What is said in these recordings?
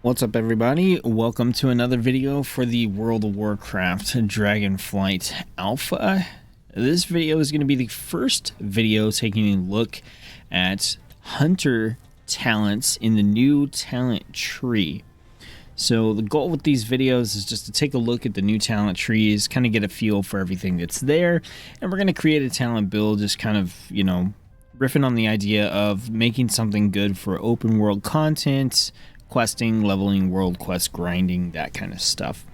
What's up, everybody? Welcome to another video for the World of Warcraft Dragonflight Alpha. This video is going to be the first video taking a look at hunter talents in the new talent tree. So the goal with these videos is just to take a look at the new talent trees, kind of get a feel for everything that's there, and we're going to create a talent build, just kind of, you know, riffing on the idea of making something good for open world content, questing, leveling, world quest, grinding, that kind of stuff.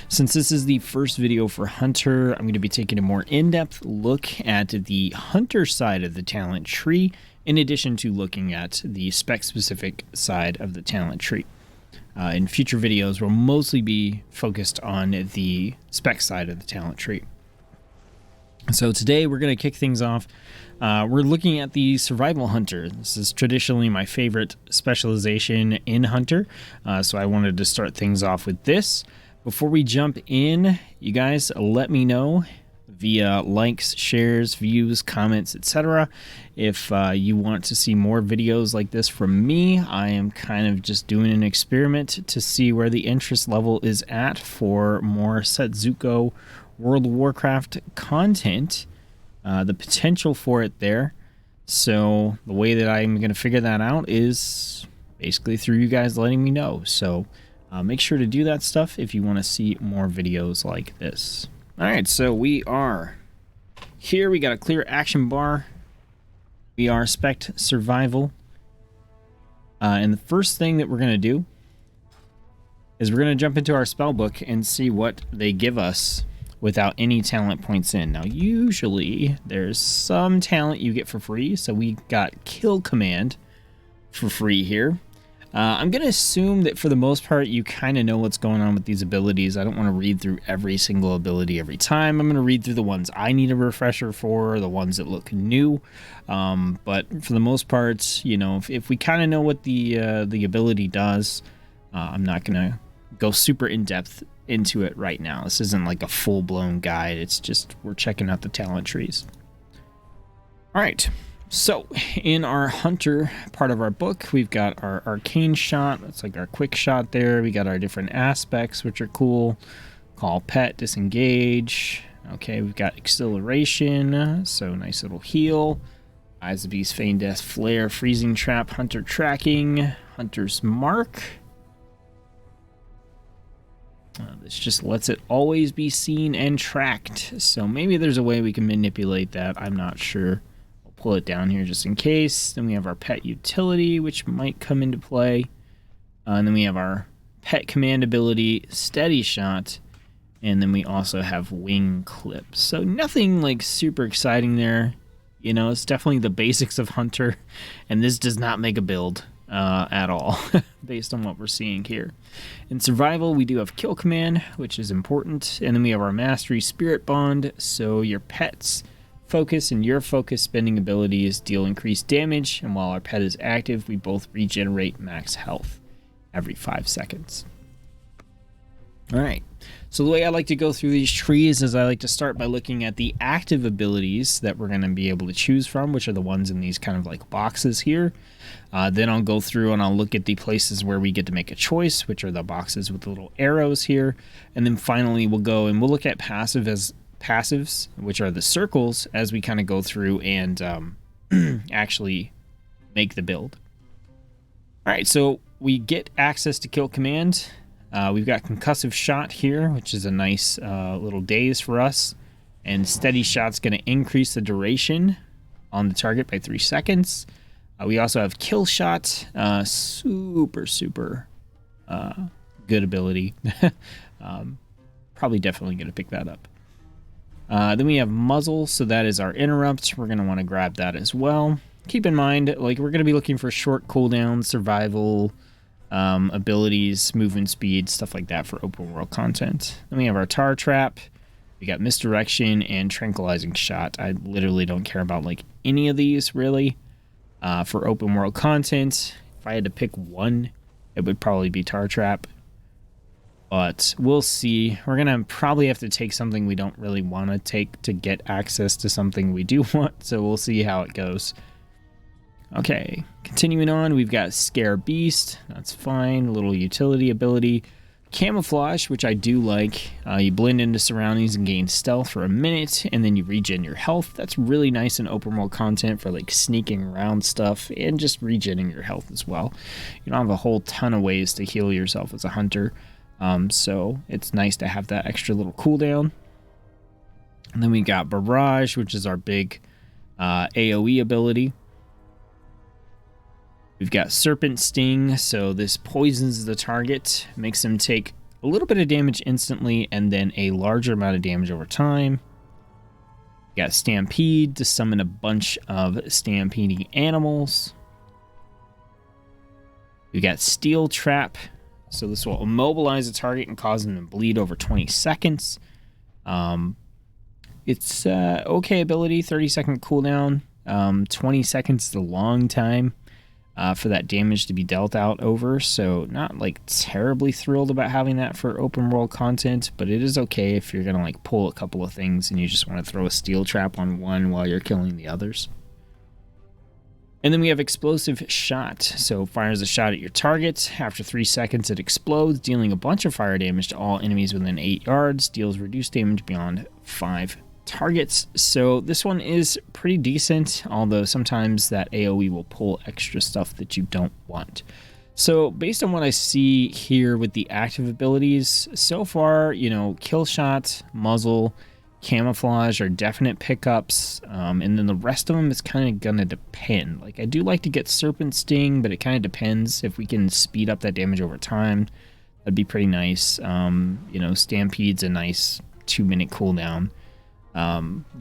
Since this is the first video for Hunter, I'm going to be taking a more in-depth look at the Hunter side of the talent tree, in addition to looking at the spec-specific side of the talent tree. In future videos, we'll mostly be focused on the spec side of the talent tree. So today we're going to kick things off. We're looking at the Survival Hunter. This is traditionally my favorite specialization in Hunter, so I wanted to start things off with this. Before we jump in, you guys let me know via likes, shares, views, comments, etc. if you want to see more videos like this from me. I am kind of just doing an experiment to see where the interest level is at for more Tsetzuko World of Warcraft content, the potential for it there. So the way that I'm going to figure that out is basically through you guys letting me know. So make sure to do that stuff if you want to see more videos like this. All right, so we are here. We got a clear action bar. We are spec survival. And the first thing that we're going to do is we're going to jump into our spell book and see what they give us without any talent points in. Now, usually there's some talent you get for free, so we got Kill Command for free here. I'm going to assume that for the most part you kind of know what's going on with these abilities. I don't want to read through every single ability every time. I'm going to read through the ones I need a refresher for, the ones that look new. But for the most part, you know, if we kind of know what the ability does, I'm not going to go super in-depth into it right now. This isn't like a full-blown guide. It's just we're checking out the talent trees. All right, so in our hunter part of our book, we've got our arcane shot. That's like our quick shot there. We got our different aspects, which are cool. Call pet, disengage. Okay, we've got acceleration, so nice little heal. Eyes of Beast, feign death, flare, freezing trap, hunter tracking, hunter's mark. This just lets it always be seen and tracked. So maybe there's a way we can manipulate that. I'm not sure. I'll pull it down here just in case. Then we have our pet utility, which might come into play. And then we have our pet command ability, steady shot. And then we also have wing clip. So nothing like super exciting there. You know, it's definitely the basics of Hunter. And this does not make a build at all, based on what we're seeing here. In survival, we do have Kill Command, which is important, and then we have our Mastery Spirit Bond, so your pet's focus and your focus spending abilities deal increased damage, and while our pet is active, we both regenerate max health every 5 seconds. Alright, so the way I like to go through these trees is I like to start by looking at the active abilities that we're going to be able to choose from, which are the ones in these kind of like boxes here. Then I'll go through and I'll look at the places where we get to make a choice, which are the boxes with the little arrows here. And then finally we'll go and we'll look at passives, which are the circles, as we kind of go through and actually make the build. Alright, so we get access to Kill Command. We've got Concussive Shot here, which is a nice little daze for us. And Steady Shot's going to increase the duration on the target by 3 seconds. We also have Kill Shot, super good ability. Probably definitely going to pick that up. Then we have Muzzle, so that is our interrupt. We're going to want to grab that as well. Keep in mind, like, we're going to be looking for short cooldown, survival, abilities, movement speed, stuff like that for open world content. Then we have our Tar Trap. We got Misdirection and Tranquilizing Shot. I literally don't care about like any of these really for open world content. If I had to pick one, it would probably be Tar Trap. But we'll see. We're going to probably have to take something we don't really want to take to get access to something we do want. So we'll see how it goes. Okay, continuing on, we've got Scare Beast. That's fine. A little utility ability. Camouflage, which I do like. You blend into surroundings and gain stealth for a minute, and then you regen your health. That's really nice in open world content for like sneaking around stuff and just regenning your health as well. You don't have a whole ton of ways to heal yourself as a hunter, so it's nice to have that extra little cooldown. And then we got Barrage, which is our big AoE ability. We've got Serpent Sting, so this poisons the target, makes them take a little bit of damage instantly and then a larger amount of damage over time. We got Stampede to summon a bunch of stampeding animals. We got Steel Trap, so this will immobilize a target and cause them to bleed over 20 seconds. It's okay ability, 30-second cooldown. 20 seconds is a long time for that damage to be dealt out over, so not like terribly thrilled about having that for open world content, but it is okay if you're gonna like pull a couple of things and you just want to throw a steel trap on one while you're killing the others. And then we have Explosive Shot, so fires a shot at your target. After 3 seconds it explodes, dealing a bunch of fire damage to all enemies within 8 yards, deals reduced damage beyond 5 targets. So this one is pretty decent, although sometimes that AoE will pull extra stuff that you don't want. So based on what I see here with the active abilities so far, you know, Kill Shot, Muzzle, Camouflage are definite pickups, and then the rest of them is kind of gonna depend. Like I do like to get Serpent Sting, but it kind of depends. If we can speed up that damage over time, that'd be pretty nice. You know, Stampede's a nice 2-minute cooldown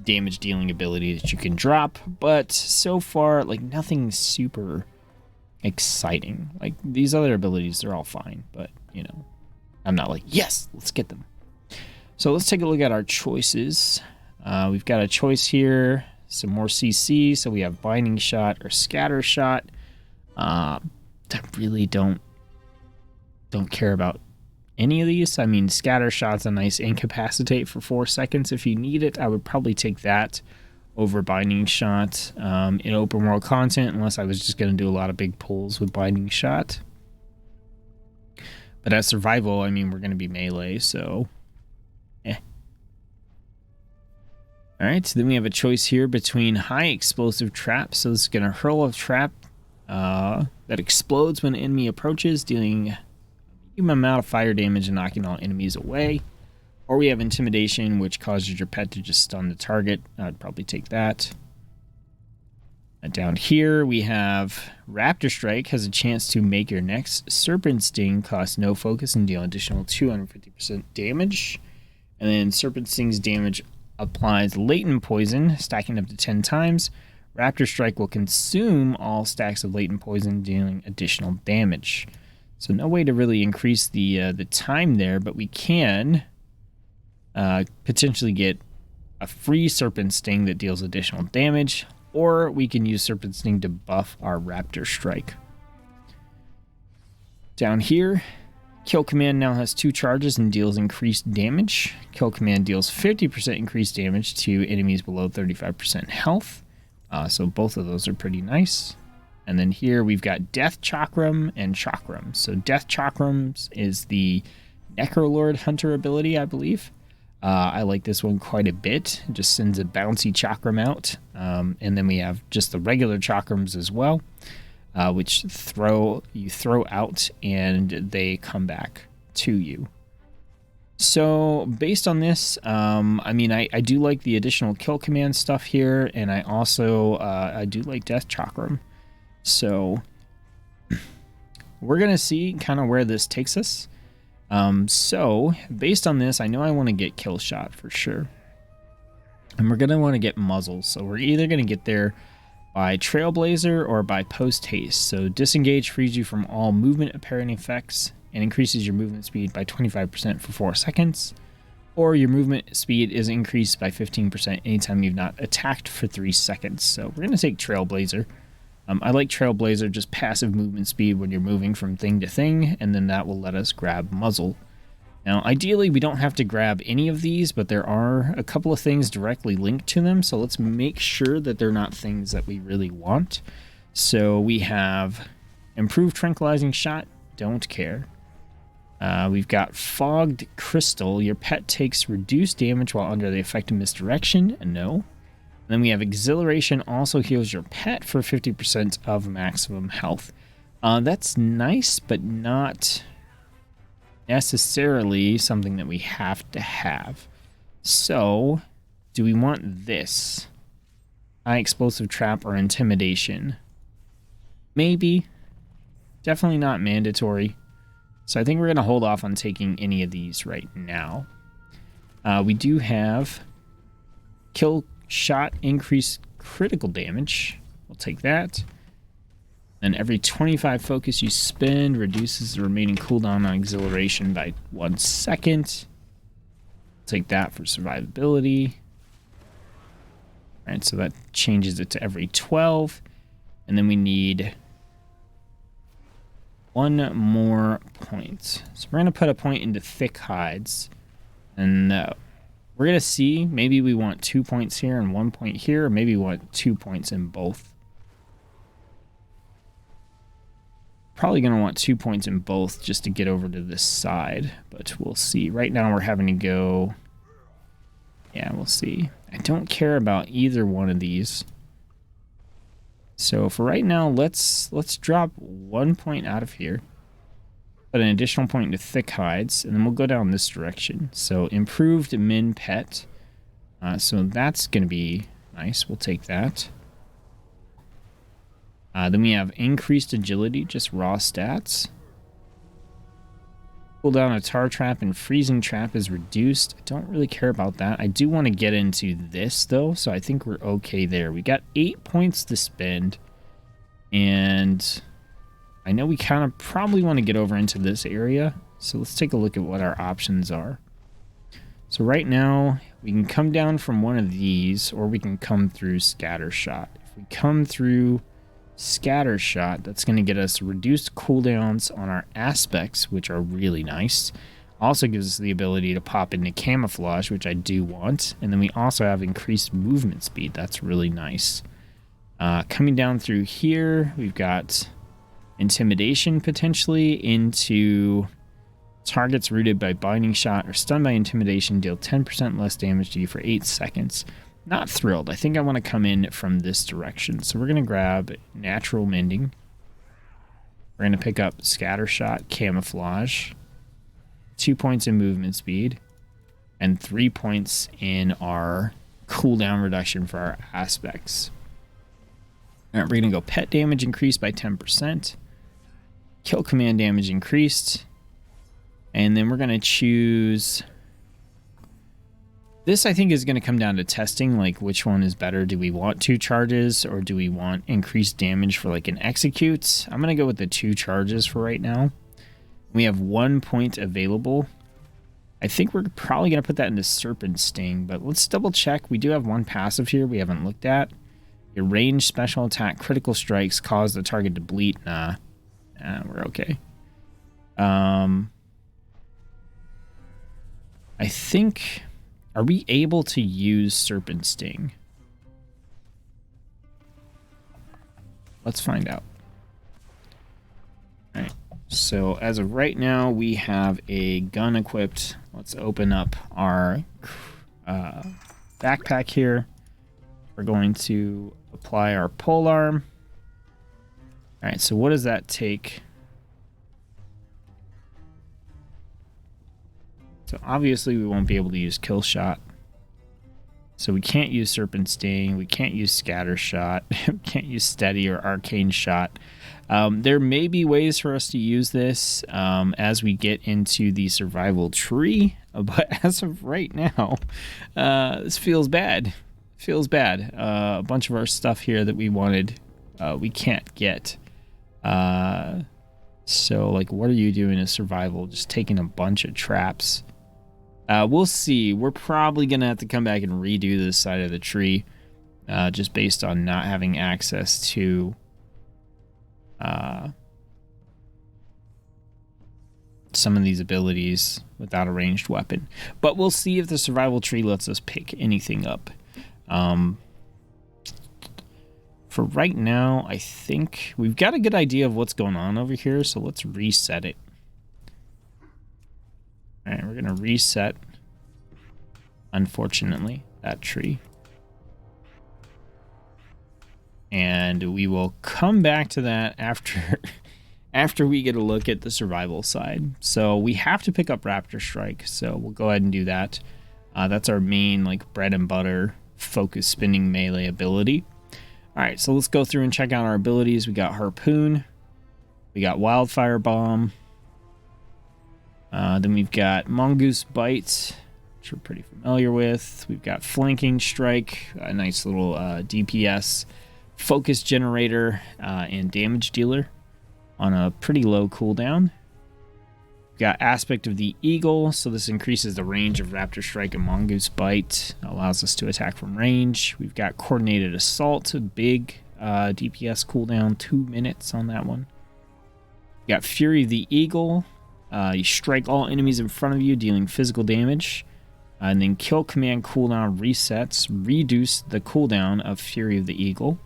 damage dealing ability that you can drop, but so far like nothing super exciting. Like these other abilities, they're all fine, but you know, I'm not like, yes, let's get them. So let's take a look at our choices. We've got a choice here, some more CC, so we have Binding Shot or Scatter Shot. I really don't care about any of these. I mean, Scatter Shot's a nice incapacitate for 4 seconds if you need it. I would probably take that over Binding Shot in open world content, unless I was just going to do a lot of big pulls with Binding Shot. But as survival, I mean, we're going to be melee, so Alright, so then we have a choice here between High Explosive Trap. So this is going to hurl a trap that explodes when an enemy approaches, dealing human amount of fire damage and knocking all enemies away. Or we have Intimidation, which causes your pet to just stun the target. I'd probably take that. And down here we have Raptor Strike, has a chance to make your next Serpent Sting cost no focus and deal additional 250% damage. And then Serpent Sting's damage applies latent poison, stacking up to 10 times. Raptor Strike will consume all stacks of latent poison, dealing additional damage. So no way to really increase the time there, but we can potentially get a free Serpent Sting that deals additional damage, or we can use Serpent Sting to buff our Raptor Strike. Down here, Kill Command now has 2 charges and deals increased damage. Kill Command deals 50% increased damage to enemies below 35% health. So both of those are pretty nice. And then here we've got Death Chakram and Chakram. So Death Chakrams is the Necrolord Hunter ability, I believe. I like this one quite a bit. It just sends a bouncy Chakram out. And then we have just the regular Chakrams as well, which you throw out and they come back to you. So based on this, I mean, I do like the additional Kill Command stuff here, and I also I do like Death Chakram. So we're gonna see kind of where this takes us. So based on this, I know I want to get Kill Shot for sure, and we're gonna want to get Muzzle. So we're either gonna get there by Trailblazer or by Post Haste. So Disengage frees you from all movement impairing effects and increases your movement speed by 25% for 4 seconds, or your movement speed is increased by 15% anytime you've not attacked for 3 seconds. So we're gonna take Trailblazer. I like Trailblazer, just passive movement speed when you're moving from thing to thing, and then that will let us grab Muzzle. Now, ideally, we don't have to grab any of these, but there are a couple of things directly linked to them, so let's make sure that they're not things that we really want. So we have improved tranquilizing shot, don't care. We've got fogged crystal. Your pet takes reduced damage while under the effect of misdirection. No. And then we have exhilaration, also heals your pet for 50% of maximum health. That's nice, but not necessarily something that we have to have. So, do we want this? High explosive trap or intimidation? Maybe. Definitely not mandatory. So I think we're going to hold off on taking any of these right now. We do have kill shot, increase critical damage. We'll take that. And every 25 focus you spend reduces the remaining cooldown on exhilaration by 1 second. Take that for survivability. All right, so that changes it to every 12. And then we need 1 more point. So we're going to put a point into thick hides. And we're going to see, maybe we want 2 points here and 1 point here, or maybe we want 2 points in both. Probably going to want 2 points in both just to get over to this side, but we'll see. Right now we're having to go... Yeah, we'll see. I don't care about either one of these. So for right now, let's drop 1 point out of here. Put an additional point into thick hides, and then we'll go down this direction. So improved min pet. So that's going to be nice. We'll take that. Then we have increased agility, just raw stats. Cooldown of tar trap and freezing trap is reduced. I don't really care about that. I do want to get into this though, so I think we're okay there. We got 8 points to spend, and I know we kind of probably want to get over into this area, so let's take a look at what our options are. So right now we can come down from one of these, or we can come through scatter shot. If we come through scatter shot, that's going to get us reduced cooldowns on our aspects, which are really nice. Also gives us the ability to pop into camouflage, which I do want, and then we also have increased movement speed. That's really nice. Coming down through here, we've got intimidation potentially into targets rooted by binding shot or stunned by intimidation deal 10% less damage to you for 8 seconds. Not thrilled. I think I want to come in from this direction. So we're going to grab Natural Mending. We're going to pick up Scatter Shot, Camouflage, 2 points in movement speed, and 3 points in our cooldown reduction for our aspects. All right, we're going to go Pet Damage increased by 10%, Kill Command Damage increased, and then we're going to choose... This, I think, is going to come down to testing, like which one is better. Do we want 2 charges, or do we want increased damage for like an execute? I'm going to go with the 2 charges for right now. We have 1 point available. I think we're probably going to put that into Serpent Sting, but let's double check. We do have 1 passive here we haven't looked at. Your range special attack critical strikes cause the target to bleed. Nah, we're okay. I think... Are we able to use Serpent Sting? Let's find out. All right. So as of right now, we have a gun equipped. Let's open up our backpack here. We're going to apply our polearm. All right. So what does that take? So obviously we won't be able to use Kill Shot. So we can't use Serpent Sting. We can't use Scatter Shot. We can't use Steady or Arcane Shot. There may be ways for us to use this as we get into the survival tree. But as of right now, this feels bad. Feels bad. A bunch of our stuff here that we wanted, we can't get. So like, what are you doing in survival? Just taking a bunch of traps. We'll see. We're probably going to have to come back and redo this side of the tree just based on not having access to some of these abilities without a ranged weapon. But we'll see if the survival tree lets us pick anything up. For right now, I think we've got a good idea of what's going on over here, so let's reset it. All right, we're going to reset, unfortunately, that tree. And we will come back to that after we get a look at the survival side. So we have to pick up Raptor Strike, so we'll go ahead and do that. That's our main like bread and butter focus spinning melee ability. All right, so let's go through and check out our abilities. We got Harpoon, we got Wildfire Bomb, then we've got Mongoose Bite, which we're pretty familiar with. We've got Flanking Strike, a nice little DPS, Focus Generator, and Damage Dealer on a pretty low cooldown. We've got Aspect of the Eagle, so this increases the range of Raptor Strike and Mongoose Bite, allows us to attack from range. We've got Coordinated Assault, a big DPS cooldown, 2 minutes on that one. We've got Fury of the Eagle, you strike all enemies in front of you, dealing physical damage. And then Kill Command cooldown resets, reduce the cooldown of Fury of the Eagle.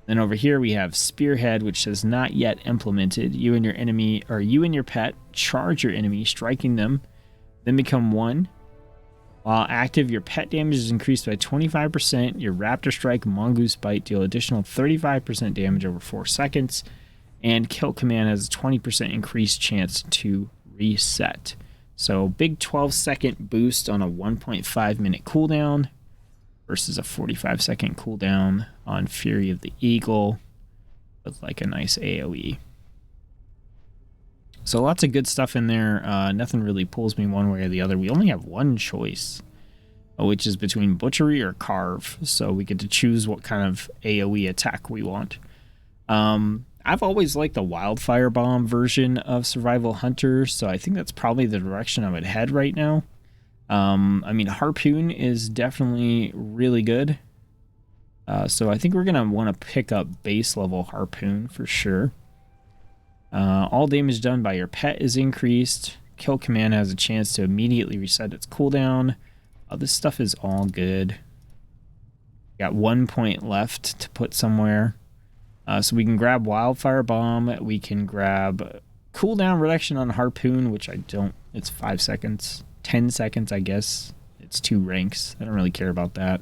Then over here we have Spearhead, which says not yet implemented. You and your enemy, or you and your pet, charge your enemy, striking them, then become 1. While active, your pet damage is increased by 25%. Your Raptor Strike, Mongoose Bite deal additional 35% damage over 4 seconds. And Kill Command has a 20% increased chance to reset. So big 12-second boost on a 1.5 minute cooldown versus a 45-second cooldown on Fury of the Eagle with like a nice AoE. So lots of good stuff in there. Nothing really pulls me one way or the other. We only have one choice, which is between Butchery or Carve. So we get to choose what kind of AoE attack we want. I've always liked the Wildfire Bomb version of Survival Hunter, so I think that's probably the direction I would head right now. I mean, Harpoon is definitely really good. So I think we're going to want to pick up base level Harpoon for sure. All damage done by your pet is increased. Kill Command has a chance to immediately reset its cooldown. This stuff is all good. Got 1 point left to put somewhere. So we can grab Wildfire Bomb. We can grab cooldown reduction on Harpoon, which I don't... It's 5 seconds. 10 seconds, I guess. It's 2 ranks. I don't really care about that.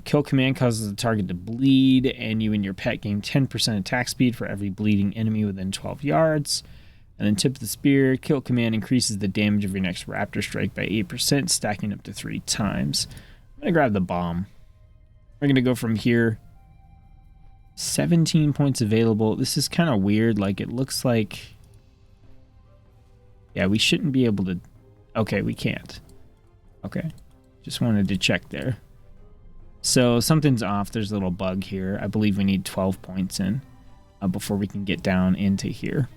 Kill Command causes the target to bleed, and you and your pet gain 10% attack speed for every bleeding enemy within 12 yards. And then Tip of the Spear. Kill Command increases the damage of your next Raptor Strike by 8%, stacking up to 3 times. I'm going to grab the bomb. We're going to go from here. 17 points available. This is kind of weird. Like, it looks like... Yeah, we shouldn't be able to... Okay, we can't. Okay. Just wanted to check there. So something's off. There's a little bug here. I believe we need 12 points in before we can get down into here.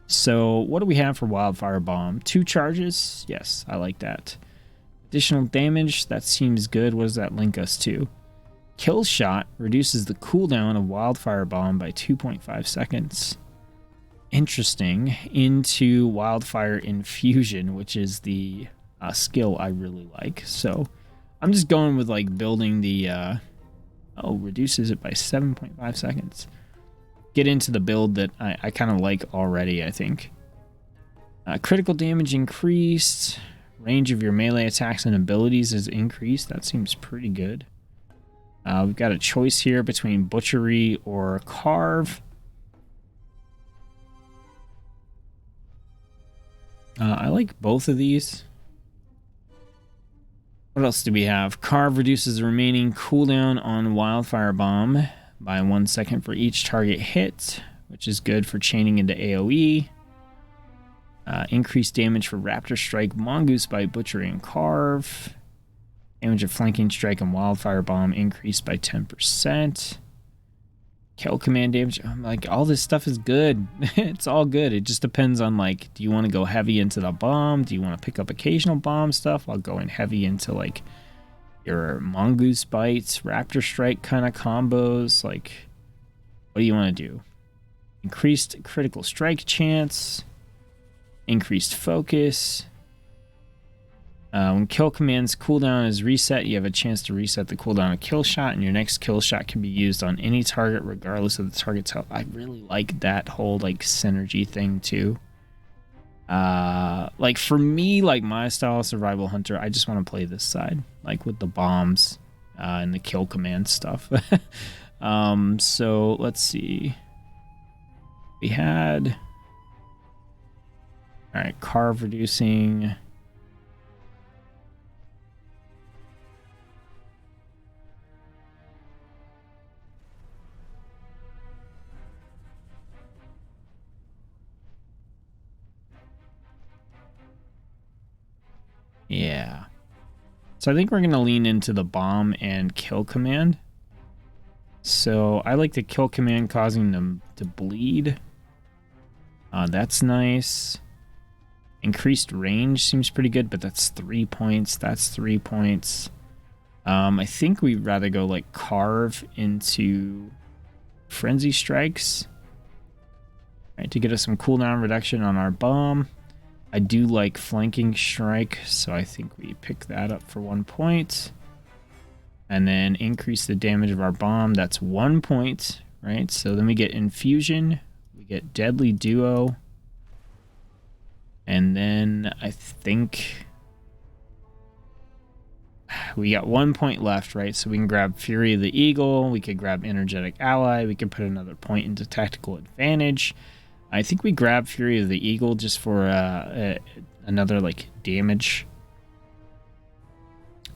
So what do we have for Wildfire Bomb? 2 charges? Yes, I like that. Additional damage? That seems good. What does that link us to? Kill Shot reduces the cooldown of Wildfire Bomb by 2.5 seconds. Interesting. Into Wildfire Infusion, which is the skill I really like. So I'm just going with like building the... reduces it by 7.5 seconds. Get into the build that I kind of like already, I think. Critical damage increased. Range of your melee attacks and abilities is increased. That seems pretty good. We've got a choice here between Butchery or Carve. I like both of these. What else do we have? Carve reduces the remaining cooldown on Wildfire Bomb by 1 second for each target hit, which is good for chaining into AoE. Increased damage for Raptor Strike, Mongoose Bite, Butchery, and Carve. Damage of Flanking Strike and Wildfire Bomb increased by 10%. Kill Command damage. I'm like, all this stuff is good. It's all good. It just depends on, like, do you want to go heavy into the bomb? Do you want to pick up occasional bomb stuff while going heavy into, like, your Mongoose Bites, Raptor Strike kind of combos? Like, what do you want to do? Increased critical strike chance. Increased focus. When kill command's cooldown is reset, you have a chance to reset the cooldown of kill shot, and your next kill shot can be used on any target regardless of the target's health. I really like that whole like synergy thing too. Like for me, like my style of survival hunter, I just want to play this side, like with the bombs and the kill command stuff. So let's see. We had, all right, carve reducing. Yeah. So I think we're going to lean into the bomb and kill command. So I like the kill command causing them to bleed. That's nice. Increased range seems pretty good, but that's 3 points. That's 3 points. I think we'd rather go like carve into frenzy strikes. Right, to get us some cooldown reduction on our bomb. I do like flanking strike, so I think we pick that up for 1 point. And then increase the damage of our bomb. That's 1 point, right? So then we get infusion. We get deadly duo. And then I think we got 1 point left, right? So we can grab Fury of the Eagle. We could grab Energetic Ally. We could put another point into tactical advantage. I think we grab Fury of the Eagle just for another like damage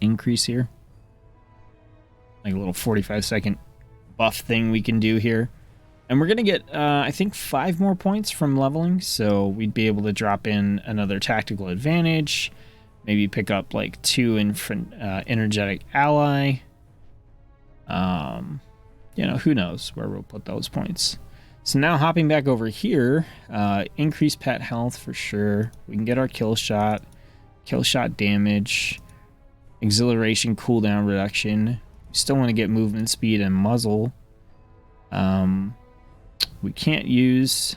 increase here. Like a little 45-second buff thing we can do here. And we're going to get, I think, 5 more points from leveling. So we'd be able to drop in another tactical advantage. Maybe pick up like 2 in Energetic Ally. You know, who knows where we'll put those points. So now hopping back over here, increase pet health for sure. We can get our kill shot damage, exhilaration cooldown reduction. We still want to get movement speed and muzzle. We can't use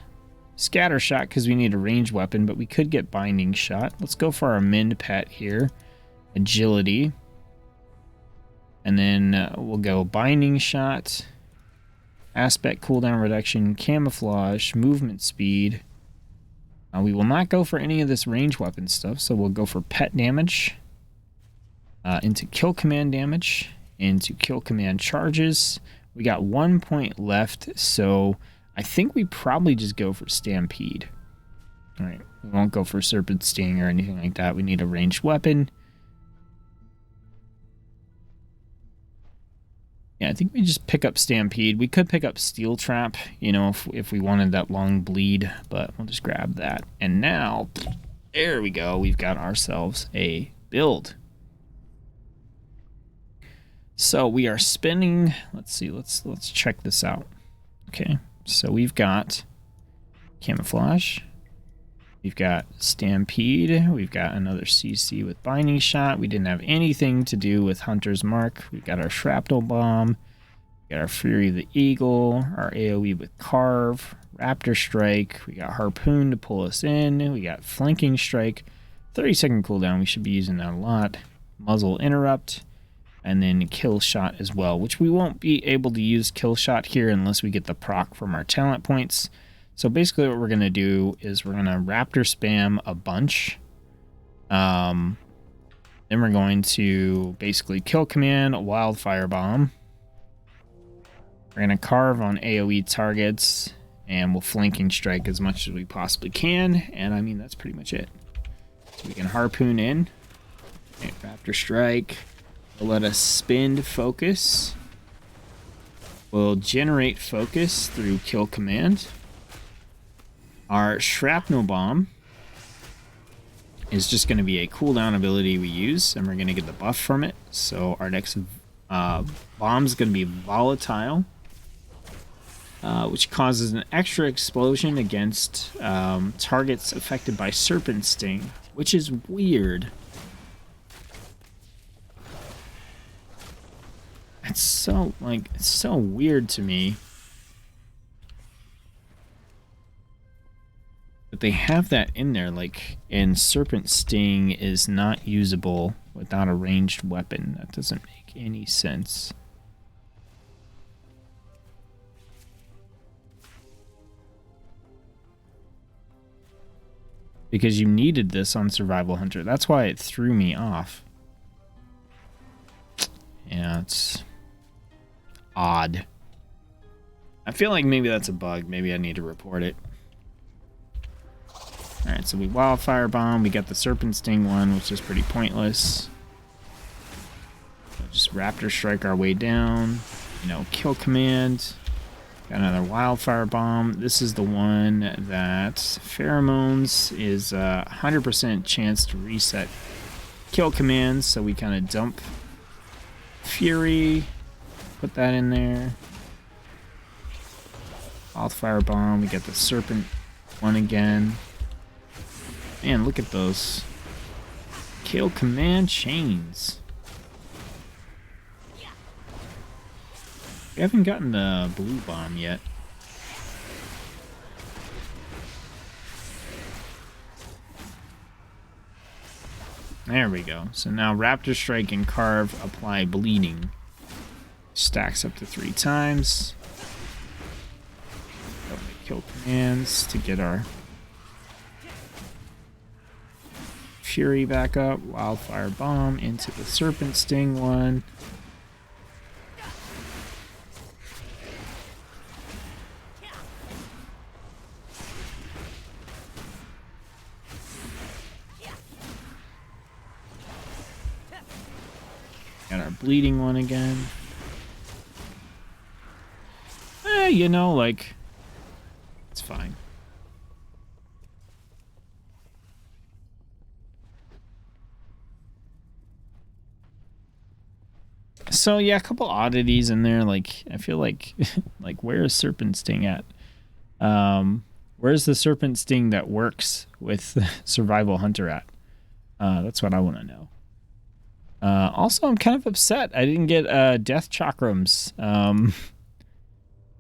scatter shot because we need a ranged weapon, but we could get binding shot. Let's go for our min pet here, agility. And then we'll go binding shot. Aspect cooldown reduction, camouflage, movement speed. We will not go for any of this range weapon stuff, so we'll go for pet damage, into kill command damage, into kill command charges. We got 1 point left, so I think we probably just go for Stampede. All right, we won't go for Serpent Sting or anything like that. We need a ranged weapon. Yeah, I think we just pick up Stampede. We could pick up Steel Trap, you know, if we wanted that long bleed, but we'll just grab that. And now, there we go. We've got ourselves a build. So we are spending, let's see, let's check this out. Okay, so we've got camouflage. We've got Stampede. We've got another CC with Binding Shot. We didn't have anything to do with Hunter's Mark. We've got our Shrapnel Bomb. We got our Fury of the Eagle. Our AoE with Carve. Raptor Strike. We got Harpoon to pull us in. We got Flanking Strike. 30-second cooldown. We should be using that a lot. Muzzle Interrupt. And then Kill Shot as well, which we won't be able to use Kill Shot here unless we get the proc from our talent points. So basically what we're going to do is we're going to Raptor spam a bunch. Then we're going to basically kill command, Wildfire Bomb. We're going to carve on AoE targets, and we'll flanking strike as much as we possibly can. And I mean, that's pretty much it. So we can harpoon in. Okay, Raptor Strike. We'll let us spend focus. We'll generate focus through kill command. Our Shrapnel Bomb is just going to be a cooldown ability we use, and we're going to get the buff from it. So our next bomb is going to be Volatile, which causes an extra explosion against targets affected by Serpent Sting, which is weird. It's so weird to me. But they have that in there, like, and Serpent Sting is not usable without a ranged weapon. That doesn't make any sense. Because you needed this on Survival Hunter. That's why it threw me off. Yeah, it's odd. I feel like maybe that's a bug. Maybe I need to report it. Alright, so we Wildfire Bomb. We got the Serpent Sting one, which is pretty pointless. So just Raptor Strike our way down. You know, kill command. Got another Wildfire Bomb. This is the one that Pheromones is 100% chance to reset kill commands. So we kind of dump Fury. Put that in there. Wildfire Bomb. We got the Serpent one again. Man, look at those kill command chains. We haven't gotten the blue bomb yet. There we go. So now Raptor Strike and Carve apply bleeding. Stacks up to 3 times. Kill commands to get our Fury back up. Wildfire Bomb into the Serpent Sting one. Got our bleeding one again. You know, like, it's fine. So yeah, a couple oddities in there. Like, I feel like, like, where is Serpent Sting at? Where's the Serpent Sting that works with Survival Hunter at? That's what I want to know. Also, I'm kind of upset I didn't get Death Chakrams.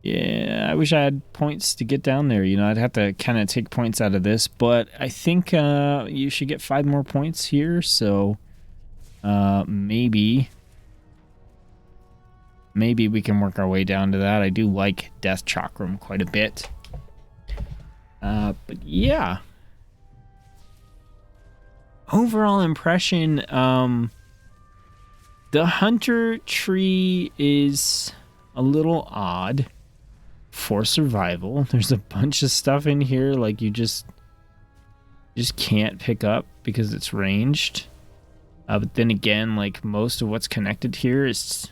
Yeah, I wish I had points to get down there. You know, I'd have to kind of take points out of this, but I think you should get 5 more points here. So maybe we can work our way down to that. I do like Death Chakram quite a bit. But yeah. Overall impression, the Hunter tree is a little odd for survival. There's a bunch of stuff in here like you just can't pick up because it's ranged. But then again, like, most of what's connected here is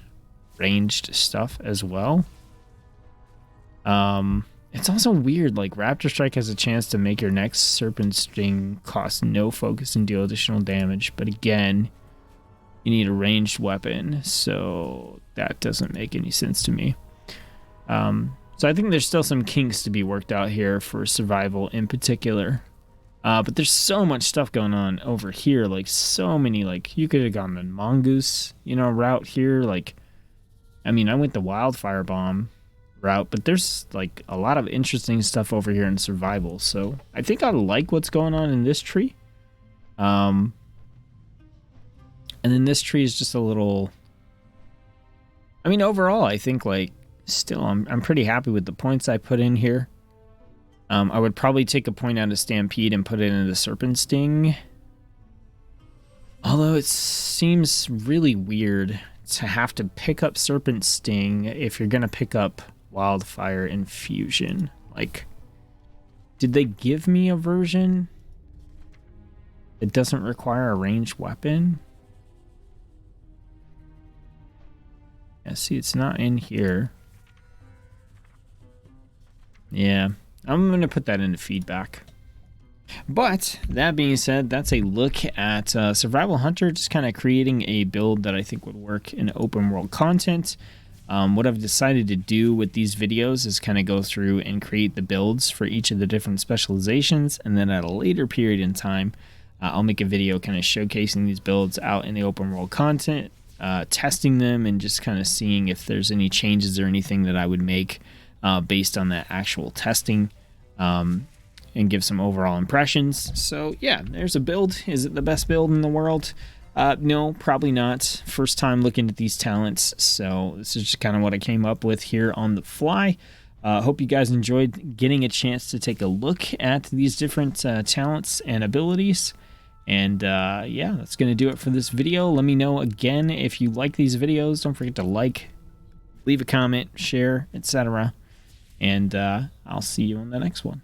ranged stuff as well. It's also weird, like, Raptor Strike has a chance to make your next Serpent Sting cost no focus and deal additional damage, but again, you need a ranged weapon, so that doesn't make any sense to me. So I think there's still some kinks to be worked out here for survival in particular. But there's so much stuff going on over here, like, so many, like, you could have gone the Mongoose, you know, route here. Like, I mean, I went the Wildfire Bomb route, but there's, like, a lot of interesting stuff over here in survival. So I think I like what's going on in this tree. And then this tree is just a little, I mean, overall, I think, like, still, I'm pretty happy with the points I put in here. I would probably take a point out of Stampede and put it into Serpent Sting. Although it seems really weird to have to pick up Serpent Sting if you're going to pick up Wildfire Infusion. Like, did they give me a version that doesn't require a ranged weapon? Yeah, see, it's not in here. Yeah, I'm going to put that into feedback. But that being said, that's a look at Survival Hunter, just kind of creating a build that I think would work in open world content. What I've decided to do with these videos is kind of go through and create the builds for each of the different specializations, and then at a later period in time, I'll make a video kind of showcasing these builds out in the open world content, testing them, and just kind of seeing if there's any changes or anything that I would make based on that actual testing. and give some overall impressions. So yeah, there's a build. Is it the best build in the world? No, probably not. First time looking at these talents, so this is just kind of what I came up with here on the fly. Hope you guys enjoyed getting a chance to take a look at these different talents and abilities. And yeah, that's going to do it for this video. Let me know again if you like these videos. Don't forget to like, leave a comment, share, etc. And I'll see you on the next one.